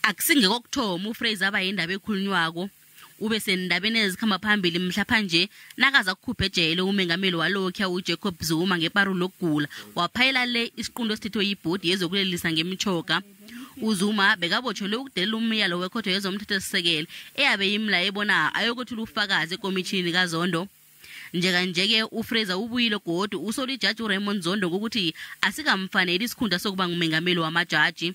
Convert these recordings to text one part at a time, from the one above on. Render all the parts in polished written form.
Akusingeke kokuthoma uFraser abayindaba ekhulunywako ube sendabeni ezikhamba phambili mhlapha nje nakaza kukhupha ejele umengameli walokho uJacob Zuma ngeparu lokugula waphayela le isiqundo esithethwe yibhodi yezokulelisa ngemichoga. uZuma bekabotshelwe ukudelela umyalo wekhotho yezomthethosisekelo eyabe yimla ebona ayokuthula ufakazi ekomitjhini kaZondo. Njeke uFraser ubuyile godu usoli judge uRaymond Zondo ukuthi asikamfanele isikhundla sokuba ngumengameli wamajaji.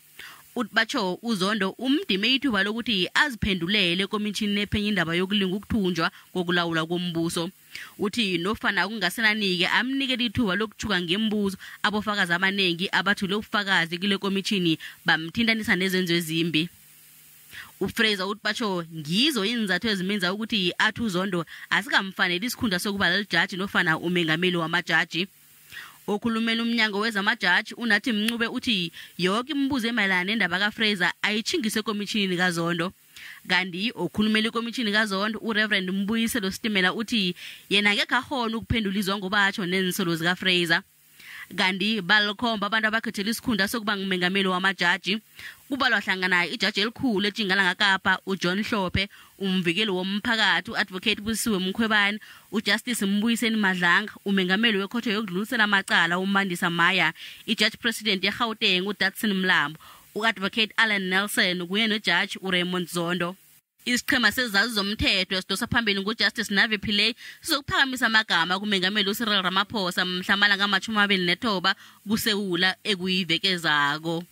Utbacho uZondo umdime ithuba lokuthi aziphendulele ekomitjhini ephenya indaba yokulinga ukuthunjwa kokulawula kombuso. Uthi nofana kungasenanike amnikele ithuba lokuchuka ngembuzo abofakazi abanengi abathule ufakazi kule komitjhini bamthintanisa nezenzo ezimbi. uFraser utbacho ngizo inzathu ezimenza ukuthi athi uZondo asikamfanele isikhundla sokuba lijaji nofana umengameli wamajaji. Okhulumela umnyango wezamajaji unathi Mncube uthi yonke imibuzo emayelana nendaba kaFraser ayichingiswe ekomitjhini kaZondo. Kanti okhulumela ikomitjhini kaZondo uReverend Mbuyiselo Stimela uthi yena ngeke ahona ukuphendula izongo batsho nensolo zikaFraser. Kanti balikhomba abantu abakhethela isikhundla sokuba ngumengameli wamajaji kubalwa hlangana ijaji elikhulu eJingalanga Kapa uJohn Hlophe, umvikeli womphakathi uadvocate Busiwe Mkhwebane, uJustice Mbuyiseni Madlanga, umengameli wekhotho yokudlulisela amacala uMandisa Maya, iJudge President yeGauteng uDatson Mlambo, uadvocate Alan Nelson kunye noJudge uRaymond Zondo. Isiqhema sezazi zomthetho esidosa phambili nguJustice Navi Pillay sizokuphakamisa amagama kumengameli uCyril Ramaphosa mhlamala ngama-29 kuSewula ekuyivekezako.